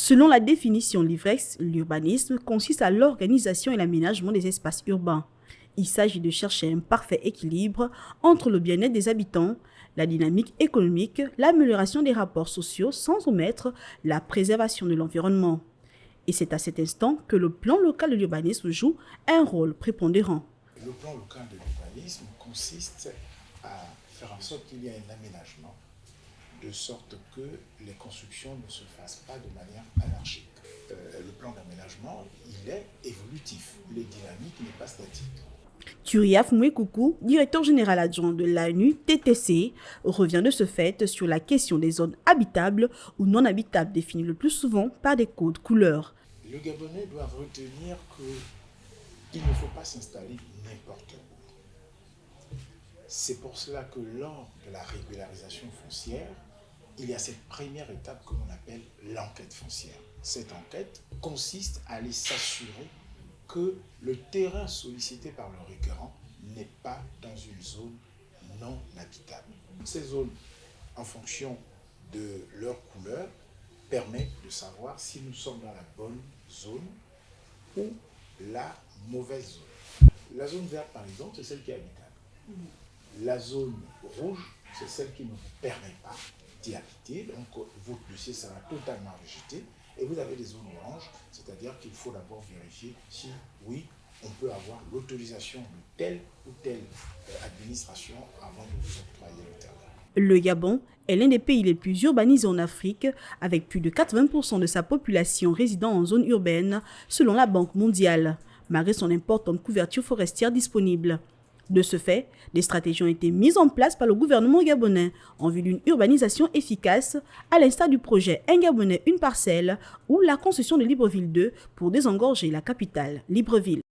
Selon la définition LIVREX, l'urbanisme consiste à l'organisation et l'aménagement des espaces urbains. Il s'agit de chercher un parfait équilibre entre le bien-être des habitants, la dynamique économique, l'amélioration des rapports sociaux sans omettre la préservation de l'environnement. Et c'est à cet instant que le plan local de l'urbanisme joue un rôle prépondérant. Le plan local de l'urbanisme consiste à faire en sorte qu'il y ait un aménagement de sorte que les constructions ne se fassent pas de manière anarchique. Le plan d'aménagement, il est évolutif, il est dynamique, il n'est pas statique. Turiaf Mouekoukou, directeur général adjoint de l'ANU-TTC, revient de ce fait sur la question des zones habitables ou non habitables définies le plus souvent par des codes couleurs. Le Gabonais doit retenir qu'il ne faut pas s'installer n'importe où. C'est pour cela que lors de la régularisation foncière, il y a cette première étape que l'on appelle l'enquête foncière. Cette enquête consiste à aller s'assurer que le terrain sollicité par le requérant n'est pas dans une zone non habitable. Ces zones, en fonction de leur couleur, permettent de savoir si nous sommes dans la bonne zone ou la mauvaise zone. La zone verte, par exemple, c'est celle qui est habitable. La zone rouge, c'est celle qui ne vous permet pas d'y habiter, donc votre dossier sera totalement rejeté. Et vous avez des zones oranges, c'est-à-dire qu'il faut d'abord vérifier si, oui, on peut avoir l'autorisation de telle ou telle administration avant de vous octroyer le terrain. Le Gabon est l'un des pays les plus urbanisés en Afrique, avec plus de 80% de sa population résidant en zone urbaine, selon la Banque mondiale, malgré son importante couverture forestière disponible. De ce fait, des stratégies ont été mises en place par le gouvernement gabonais en vue d'une urbanisation efficace, à l'instar du projet Un Gabonais, une parcelle ou la construction de Libreville 2 pour désengorger la capitale, Libreville.